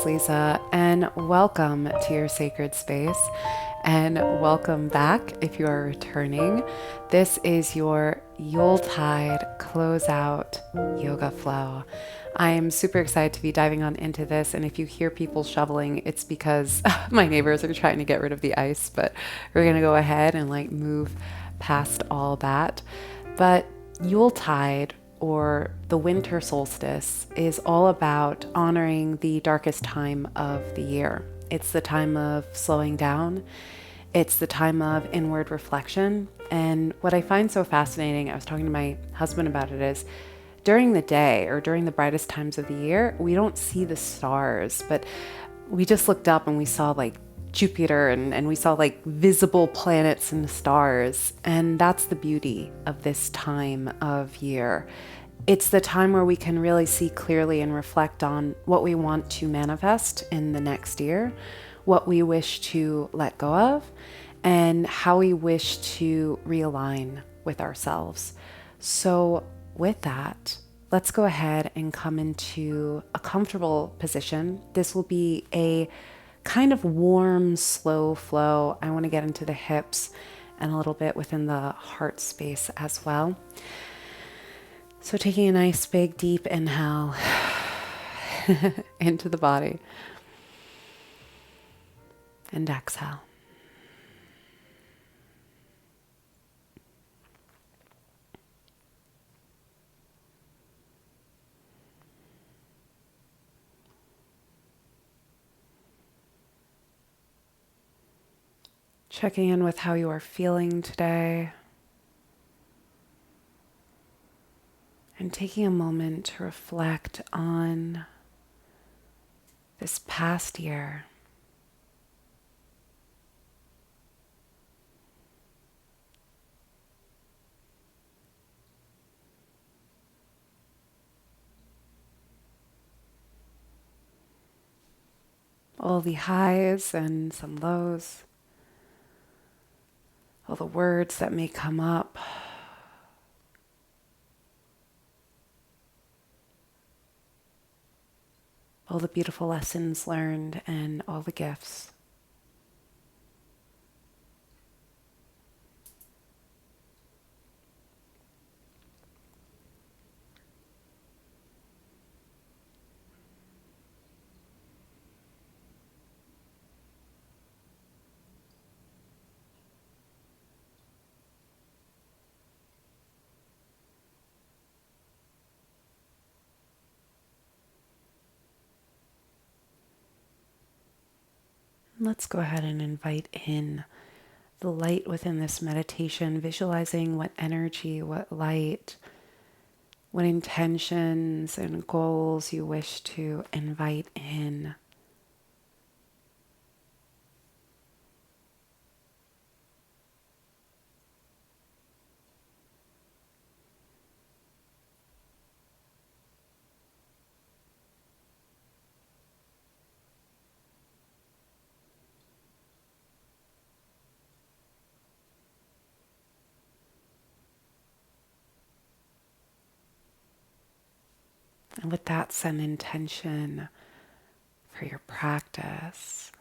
Lisa, and welcome to your sacred space. And welcome back if you are returning. This is your Yuletide Closeout Yoga Flow. I am super excited to be diving on into this. And if you hear people shoveling, it's because my neighbors are trying to get rid of the ice, but we're going to go ahead and move past all that. But Yuletide, or the winter solstice, is all about honoring the darkest time of the year. It's the time of slowing down. It's the time of inward reflection. And what I find so fascinating, I was talking to my husband about it, is during the day or during the brightest times of the year, we don't see the stars, but we just looked up and we saw Jupiter and we saw visible planets and stars. And that's the beauty of this time of year. It's the time where we can really see clearly and reflect on what we want to manifest in the next year, what we wish to let go of, and how we wish to realign with ourselves. So with that, let's go ahead and come into a comfortable position. This will be a kind of warm, slow flow. I want to get into the hips and a little bit within the heart space as well. So taking a nice big deep inhale into the body and exhale. Checking in with how you are feeling today. And taking a moment to reflect on this past year. All the highs and some lows. All the words that may come up. All the beautiful lessons learned and all the gifts. Let's go ahead and invite in the light within this meditation, visualizing what energy, what light, what intentions and goals you wish to invite in. And with that, set an intention for your practice.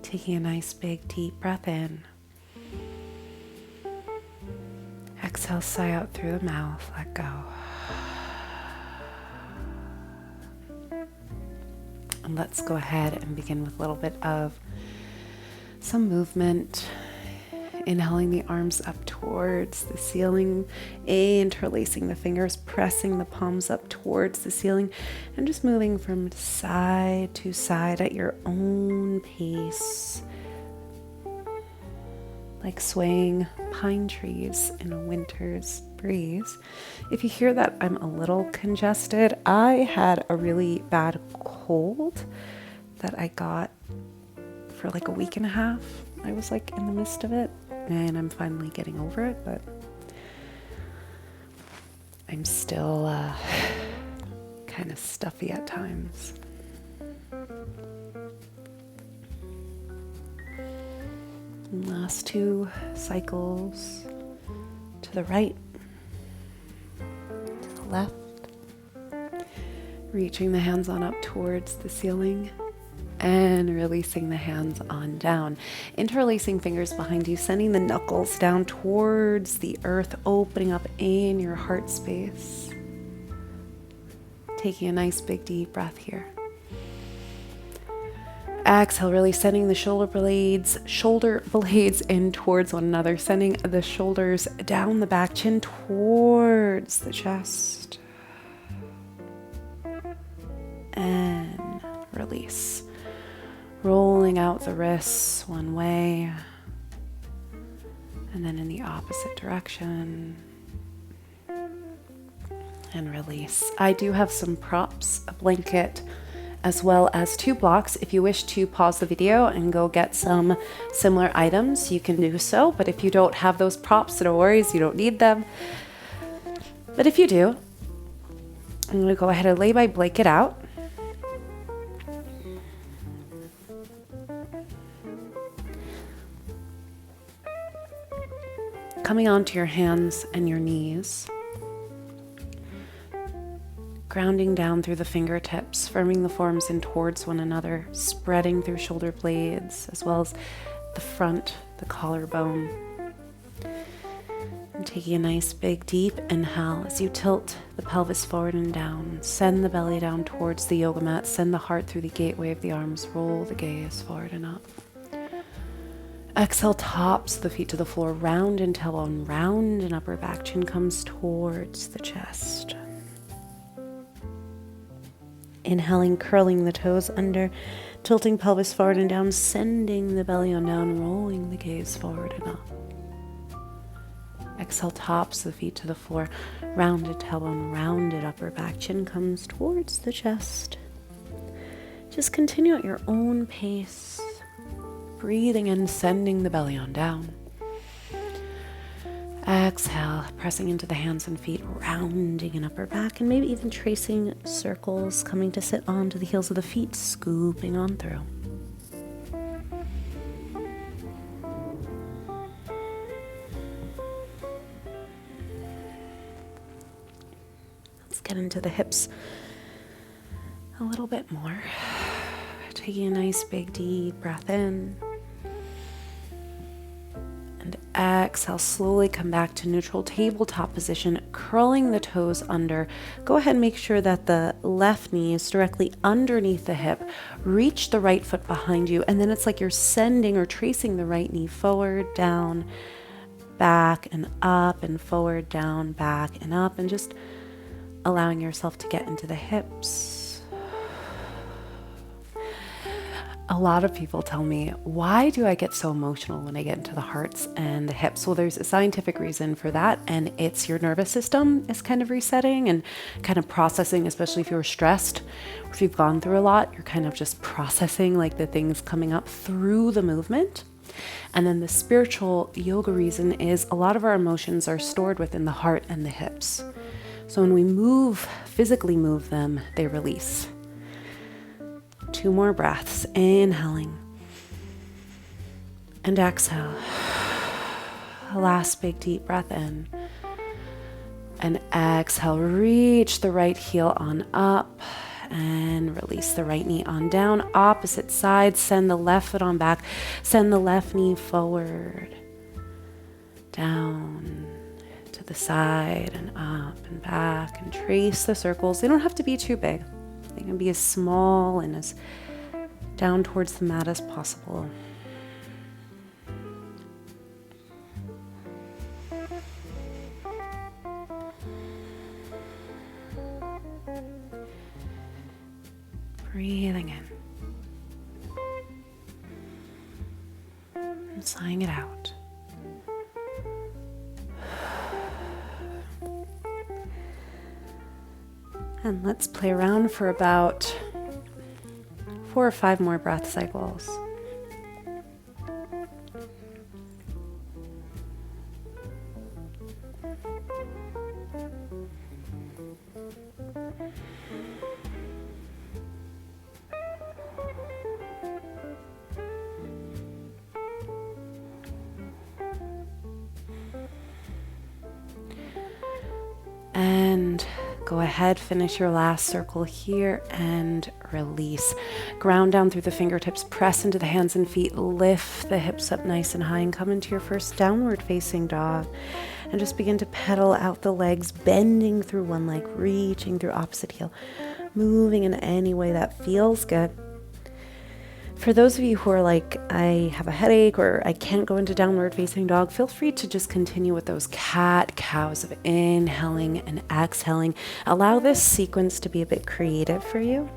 Taking a nice big deep breath in. Exhale, sigh out through the mouth, let go. And let's go ahead and begin with a little bit of some movement. Inhaling the arms up towards the ceiling, interlacing the fingers, pressing the palms up towards the ceiling, and just moving from side to side at your own pace, like swaying pine trees in a winter's breeze. If you hear that I'm a little congested, I had a really bad cold that I got for a week and a half. I was in the midst of it. and I'm finally getting over it, but I'm still kind of stuffy at times. And last 2 cycles to the right, to the left, reaching the hands on up towards the ceiling and releasing the hands on down. Interlacing fingers behind you, sending the knuckles down towards the earth, opening up in your heart space. Taking a nice big deep breath here. Exhale, really sending the shoulder blades in towards one another, sending the shoulders down the back, chin towards the chest. And release. Rolling out the wrists one way and then in the opposite direction. And release. I do have some props, a blanket, as well as 2 blocks. If you wish to pause the video and go get some similar items, you can do so. But if you don't have those props, no worries, you don't need them. But if you do, I'm going to go ahead and lay my blanket out. Coming onto your hands and your knees. Grounding down through the fingertips, firming the forearms in towards one another, spreading through shoulder blades, as well as the front, the collarbone. And taking a nice big deep inhale as you tilt the pelvis forward and down. Send the belly down towards the yoga mat. Send the heart through the gateway of the arms. Roll the gaze forward and up. Exhale, tops the feet to the floor. Round and tailbone, round and upper back. Chin comes towards the chest. Inhaling, curling the toes under, tilting pelvis forward and down, sending the belly on down, rolling the gaze forward and up. Exhale, tops the feet to the floor, rounded tailbone, rounded upper back, chin comes towards the chest. Just continue at your own pace, breathing in, sending the belly on down. Exhale, pressing into the hands and feet, rounding an upper back, and maybe even tracing circles, coming to sit onto the heels of the feet, scooping on through. Let's get into the hips a little bit more. Taking a nice big deep breath in. And exhale, slowly come back to neutral tabletop position, curling the toes under. Go ahead and make sure that the left knee is directly underneath the hip. Reach the right foot behind you, and then it's like you're sending or tracing the right knee forward, down, back, and up, and forward, down, back, and up, and just allowing yourself to get into the hips. A lot of people tell me, why do I get so emotional when I get into the hearts and the hips? Well, there's a scientific reason for that, and it's your nervous system is kind of resetting and kind of processing, especially if you're stressed or if you've gone through a lot, you're kind of just processing like the things coming up through the movement. And then the spiritual yoga reason is a lot of our emotions are stored within the heart and the hips. So when we physically move them, they release. 2 more breaths, inhaling and exhale. Last big deep breath in and exhale. Reach the right heel on up and release the right knee on down. Opposite side, send the left foot on back. Send the left knee forward, down to the side and up and back, and trace the circles. They don't have to be too big. They can be as small and as down towards the mat as possible. Breathing in and sighing it out. And let's play around for about 4 or 5 more breath cycles. And go ahead, finish your last circle here and release. Ground down through the fingertips, press into the hands and feet, lift the hips up nice and high and come into your first downward facing dog. And just begin to pedal out the legs, bending through one leg, reaching through opposite heel, moving in any way that feels good. For those of you who are like, I have a headache or I can't go into downward facing dog, feel free to just continue with those cat cows of inhaling and exhaling. Allow this sequence to be a bit creative for you.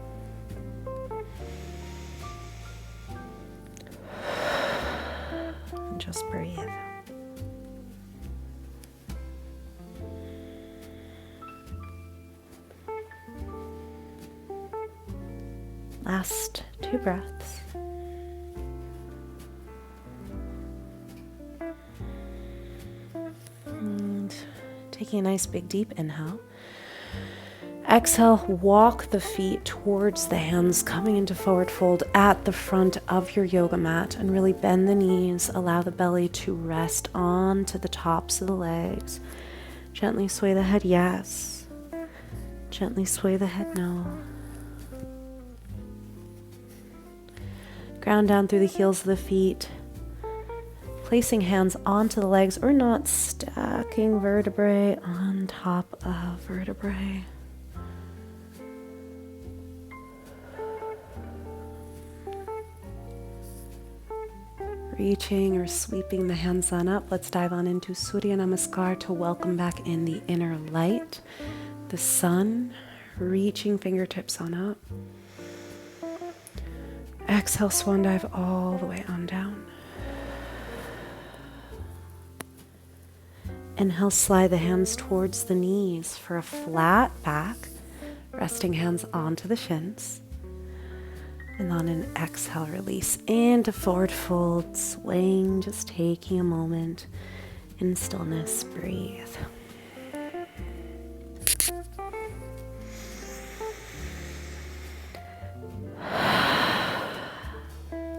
And just breathe. Last 2 breaths. And taking a nice big deep inhale. Exhale, walk the feet towards the hands, coming into forward fold at the front of your yoga mat, and really bend the knees. Allow the belly to rest onto the tops of the legs. Gently sway the head yes. Gently sway the head no. Ground down through the heels of the feet, placing hands onto the legs or not, stacking vertebrae on top of vertebrae. Reaching or sweeping the hands on up. Let's dive on into Surya Namaskar to welcome back in the inner light, the sun, reaching fingertips on up. Exhale, swan dive all the way on down. Inhale, slide the hands towards the knees for a flat back, resting hands onto the shins. And on an exhale, release into forward fold, swaying, just taking a moment in stillness, breathe.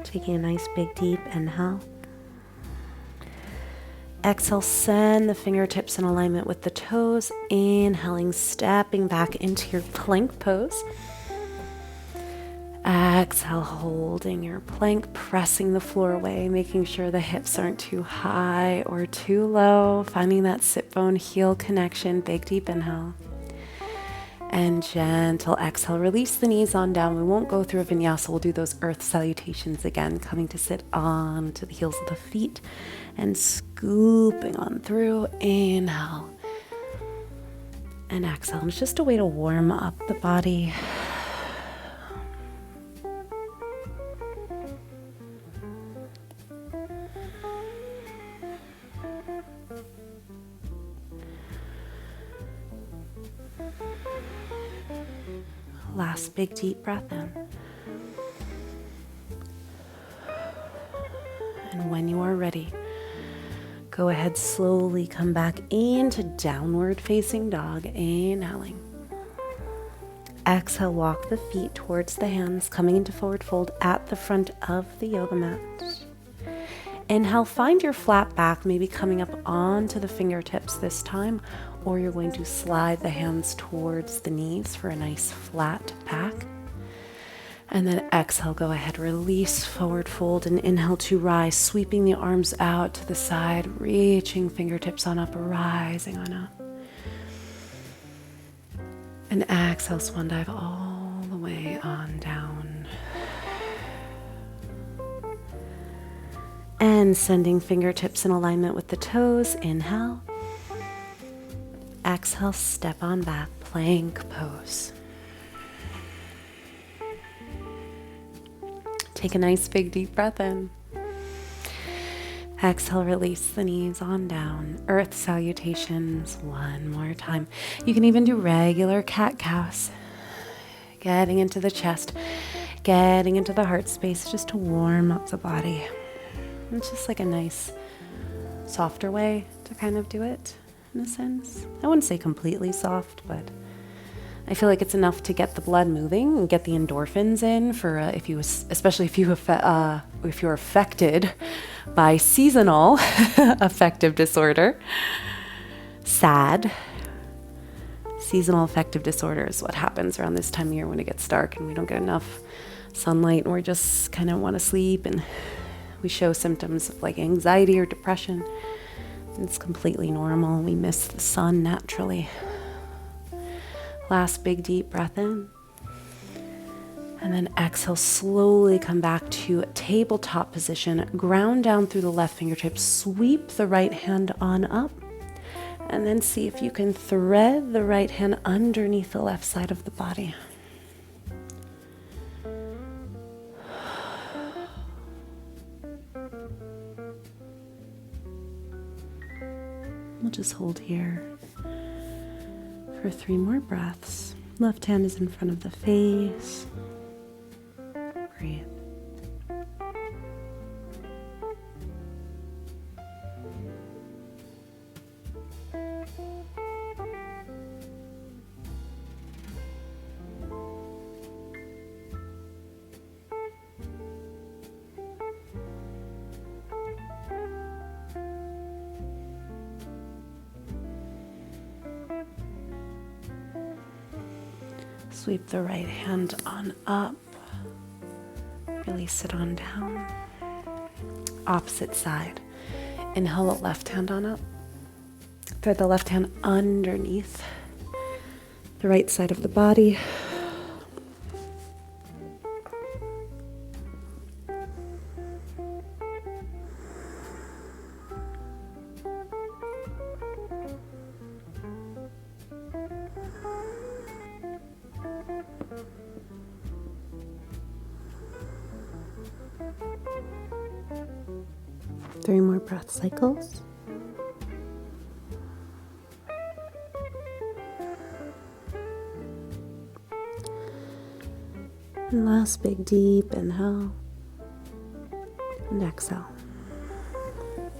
Taking a nice big deep inhale. Exhale, send the fingertips in alignment with the toes. Inhaling, stepping back into your plank pose. Exhale, holding your plank, pressing the floor away, making sure the hips aren't too high or too low. Finding that sit bone heel connection. Big deep inhale. And gentle exhale, release the knees on down. We won't go through a vinyasa. We'll do those earth salutations again, coming to sit on to the heels of the feet and scooping on through. Inhale and exhale. It's just a way to warm up the body. Last big deep breath in. And when you are ready, go ahead, slowly come back into downward facing dog, inhaling. Exhale, walk the feet towards the hands, coming into forward fold at the front of the yoga mat. Inhale, find your flat back, maybe coming up onto the fingertips this time, or you're going to slide the hands towards the knees for a nice flat back. And then exhale, go ahead, release, forward fold, and inhale to rise, sweeping the arms out to the side, reaching fingertips on up, rising on up. And exhale, swan dive all the way on down. And sending fingertips in alignment with the toes, inhale. Exhale, step on back, plank pose. Take a nice big deep breath in. Exhale, release the knees on down. Earth salutations one more time. You can even do regular cat cows. Getting into the chest, getting into the heart space just to warm up the body. It's just like a nice, softer way to kind of do it, in a sense. I wouldn't say completely soft, but I feel like it's enough to get the blood moving and get the endorphins in for especially if you're affected by seasonal affective disorder. S.A.D. Seasonal Affective Disorder is what happens around this time of year when it gets dark and we don't get enough sunlight and we just kind of want to sleep, and we show symptoms of like anxiety or depression. It's completely normal. We miss the sun naturally. Last big deep breath in. And then exhale, slowly come back to tabletop position. Ground down through the left fingertips. Sweep the right hand on up. And then see if you can thread the right hand underneath the left side of the body. We'll just hold here for 3 more breaths. Left hand is in front of the face. Breathe. Sweep the right hand on up. Release it on down. Opposite side. Inhale the left hand on up. Thread the left hand underneath the right side of the body. Three more breath cycles. And last big deep inhale and exhale.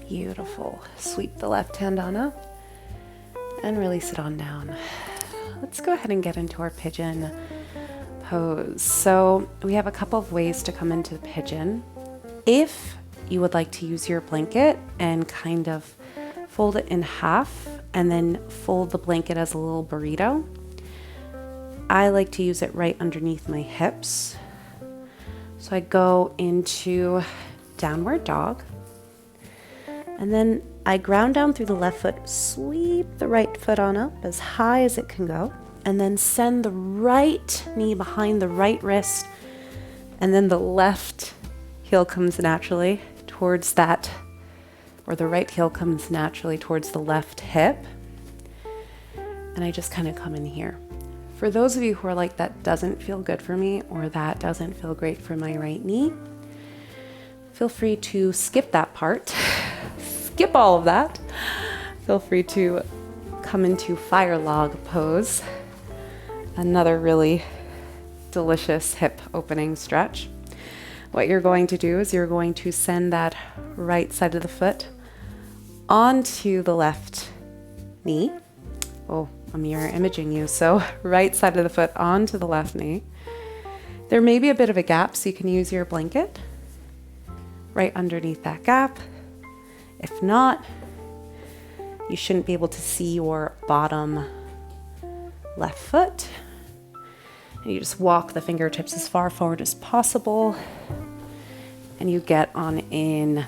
Beautiful. Sweep the left hand on up and release it on down. Let's go ahead and get into our pigeon pose. So we have a couple of ways to come into the pigeon. If you would like to use your blanket and kind of fold it in half and then fold the blanket as a little burrito. I like to use it right underneath my hips. So I go into downward dog, and then I ground down through the left foot, sweep the right foot on up as high as it can go, and then send the right knee behind the right wrist, and then the left heel comes naturally towards that, or the right heel comes naturally towards the left hip. And I just kind of come in here. For those of you who are like, that doesn't feel good for me, or that doesn't feel great for my right knee, feel free to skip that part. Skip all of that. Feel free to come into fire log pose. Another really delicious hip opening stretch. What you're going to do is you're going to send that right side of the foot onto the left knee. Oh, I'm mirror imaging you. So right side of the foot onto the left knee. There may be a bit of a gap, so you can use your blanket right underneath that gap. If not, you shouldn't be able to see your bottom left foot. And you just walk the fingertips as far forward as possible, and you get on in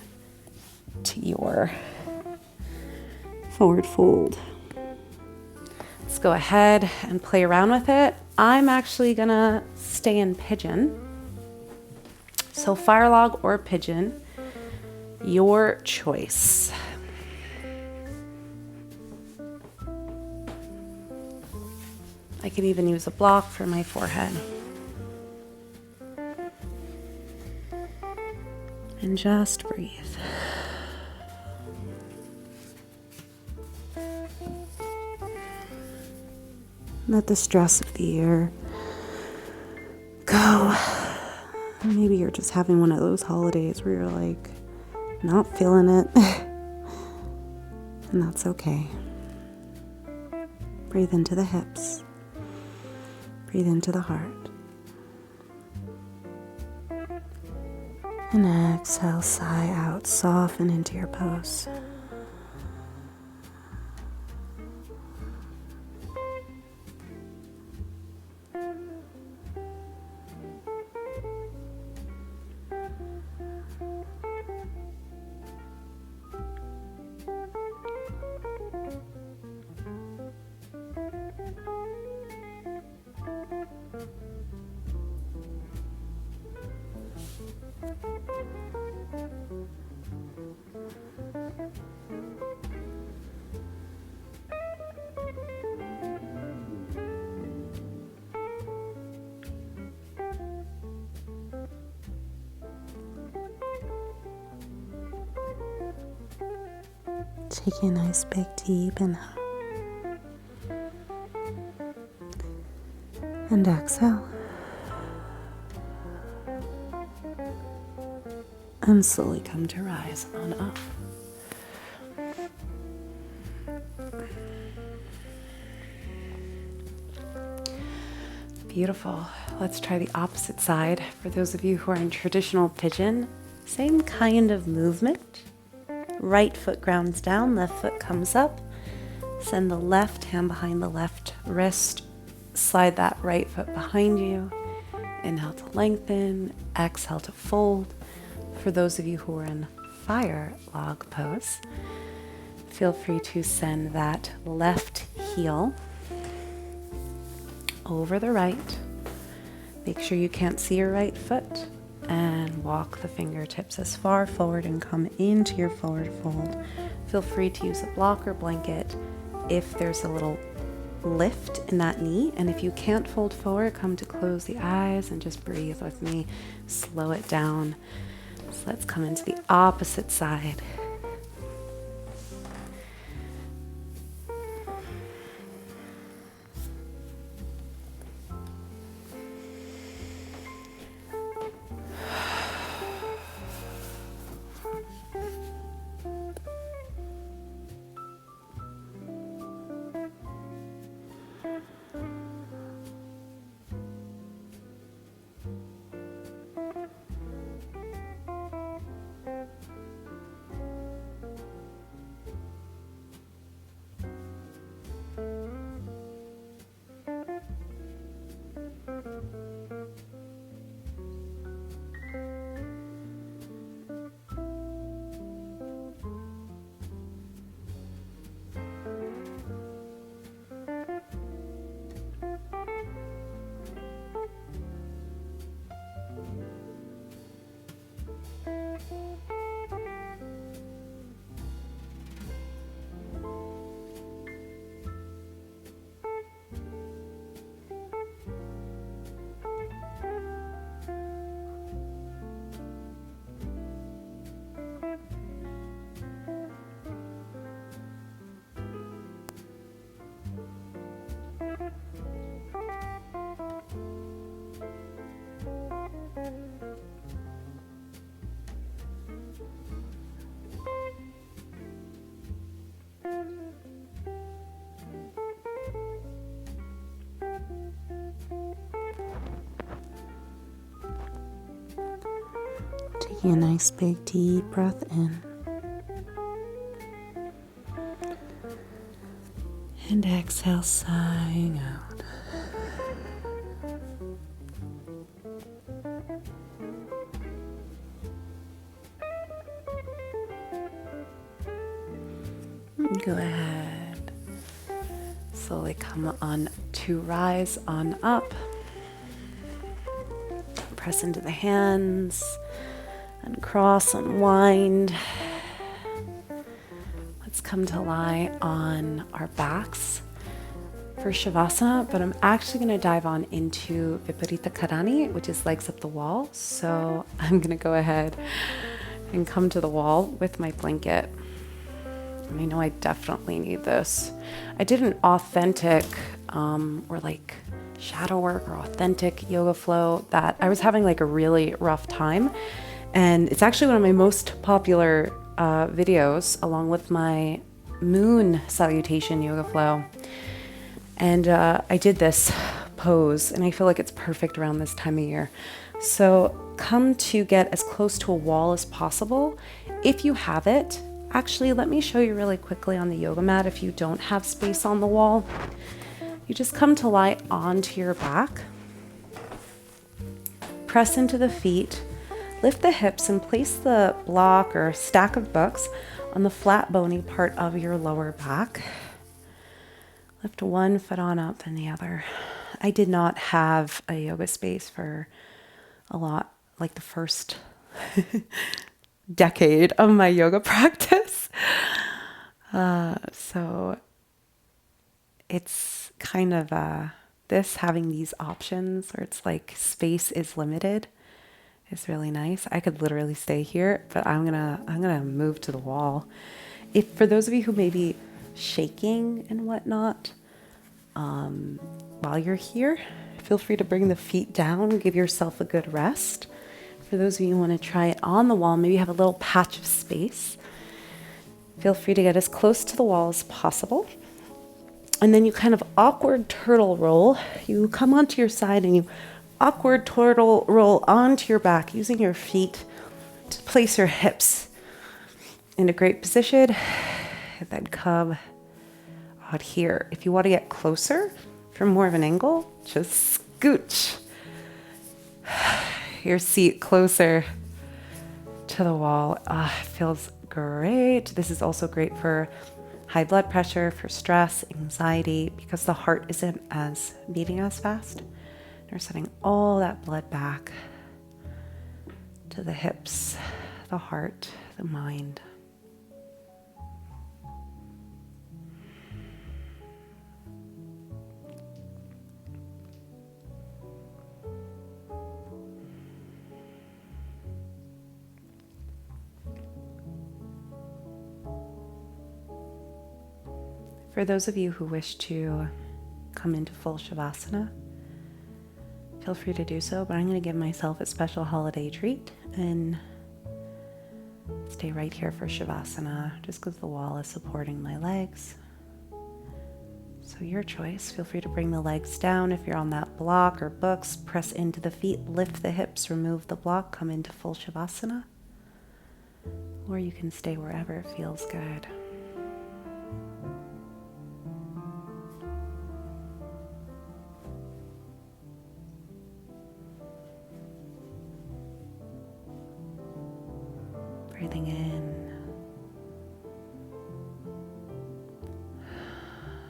to your forward fold. Let's go ahead and play around with it. I'm actually gonna stay in pigeon. So fire log or pigeon, your choice. I can even use a block for my forehead. And just breathe. Let the stress of the year go. Maybe you're just having one of those holidays where you're like not feeling it. And that's okay. Breathe into the hips. Breathe into the heart. And exhale, sigh out, soften into your pose. Take a nice big deep inhale. And exhale. And slowly come to rise on up. Beautiful. Let's try the opposite side. For those of you who are in traditional pigeon, same kind of movement. Right foot grounds down, left foot comes up. Send the left hand behind the left wrist. Slide that right foot behind you. Inhale to lengthen, exhale to fold. For those of you who are in fire log pose, feel free to send that left heel over the right. Make sure you can't see your right foot, and walk the fingertips as far forward and come into your forward fold. Feel free to use a block or blanket if there's a little lift in that knee. And if you can't fold forward, come to close the eyes and just breathe with me. Slow it down. So let's come into the opposite side. Taking a nice big deep breath in. And exhale, sighing out. Go ahead. Slowly come on to rise on up. Press into the hands. Uncross, unwind. Let's come to lie on our backs for Shavasana, but I'm actually going to dive on into Viparita Karani, which is legs up the wall. So I'm going to go ahead and come to the wall with my blanket. And I know I definitely need this. I did an authentic or like shadow work or authentic yoga flow that I was having like a really rough time. And it's actually one of my most popular videos, along with my moon salutation yoga flow. And I did this pose, and I feel like it's perfect around this time of year. So come to get as close to a wall as possible. If you have it, actually, let me show you really quickly on the yoga mat if you don't have space on the wall. You just come to lie onto your back. press into the feet, lift the hips, and place the block or stack of books on the flat bony part of your lower back. Lift one foot on up and the other. I did not have a yoga space for a lot, like the first decade of my yoga practice. So it's kind of this having these options where it's like space is limited is really nice. I could literally stay here, but I'm gonna move to the wall. If for those of you who may be shaking and whatnot, while you're here, feel free to bring the feet down, give yourself a good rest. For those of you who want to try it on the wall, maybe you have a little patch of space. Feel free to get as close to the wall as possible. And then you kind of awkward turtle roll. You come onto your side and you awkward turtle roll onto your back using your feet to place your hips in a great position. And then come out here. If you want to get closer from more of an angle, just scooch your seat closer to the wall. It feels great. This is also great for high blood pressure, for stress, anxiety, because the heart isn't as beating as fast. You're sending all that blood back to the hips, the heart, the mind. For those of you who wish to come into full Shavasana, feel free to do so, but I'm going to give myself a special holiday treat and stay right here for Shavasana, just because the wall is supporting my legs. So your choice. Feel free to bring the legs down if you're on that block or books. Press into the feet, lift the hips, remove the block, come into full Shavasana. Or you can stay wherever it feels good. Breathing in,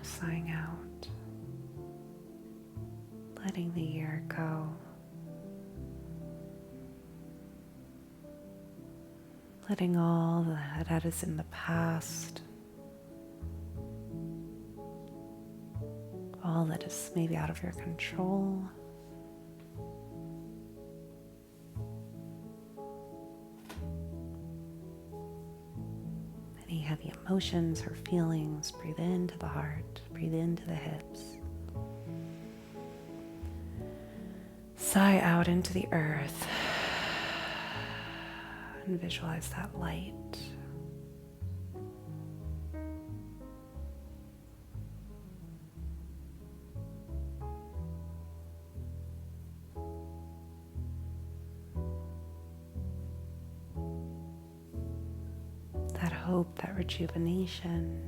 sighing out, letting the year go, letting all that is in the past, all that is maybe out of your control, any heavy emotions or feelings. Breathe into the heart, breathe into the hips. Sigh out into the earth and visualize that light. That hope, that rejuvenation,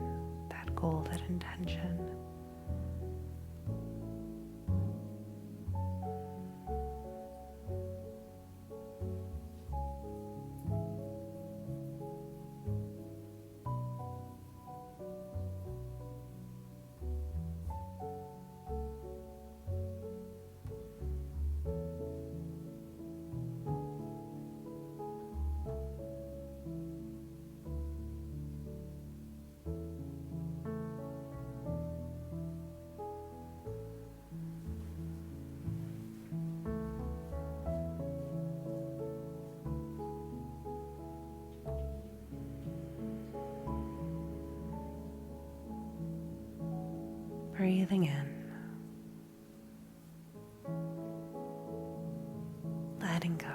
that goal, that intention. Breathing in, letting go.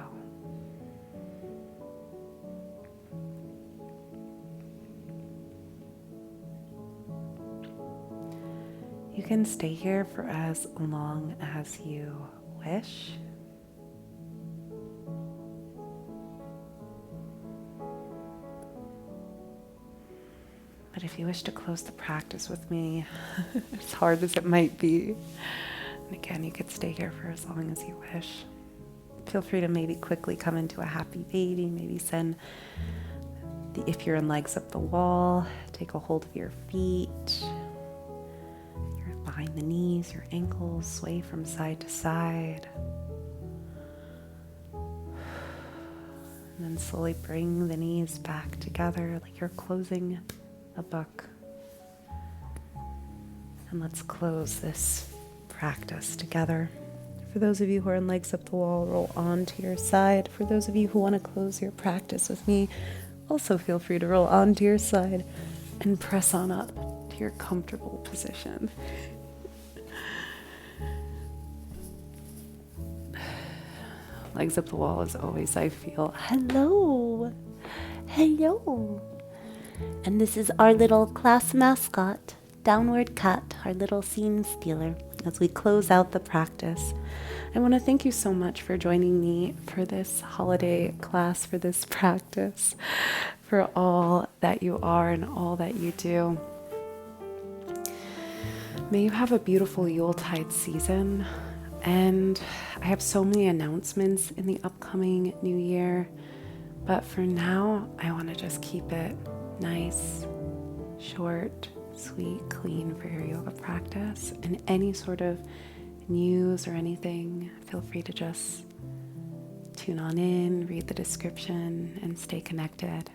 You can stay here for as long as you wish. But if you wish to close the practice with me, as hard as it might be, and again, you could stay here for as long as you wish. Feel free to maybe quickly come into a happy baby. Maybe if you're in legs up the wall, take a hold of your feet. You're behind the knees, your ankles, sway from side to side. And then slowly bring the knees back together like you're closing a book. And let's close this practice together. For those of you who are in legs up the wall, roll onto your side. For those of you who want to close your practice with me, also feel free to roll onto your side and press on up to your comfortable position. Legs up the wall as always, I feel. Hello. Hello. And this is our little class mascot, Downward Cat, our little scene stealer, as we close out the practice. I want to thank you so much for joining me for this holiday class, for this practice, for all that you are and all that you do. May you have a beautiful Yuletide season. And I have so many announcements in the upcoming new year. But for now, I want to just keep it nice, short, sweet, clean for your yoga practice. And any sort of news or anything, feel free to just tune on in, read the description, and stay connected.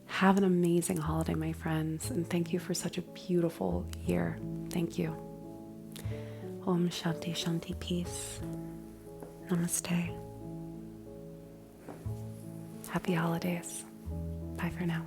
Have an amazing holiday, my friends, and thank you for such a beautiful year. Thank you. Om Shanti Shanti, peace. Namaste. Happy holidays. Bye for now.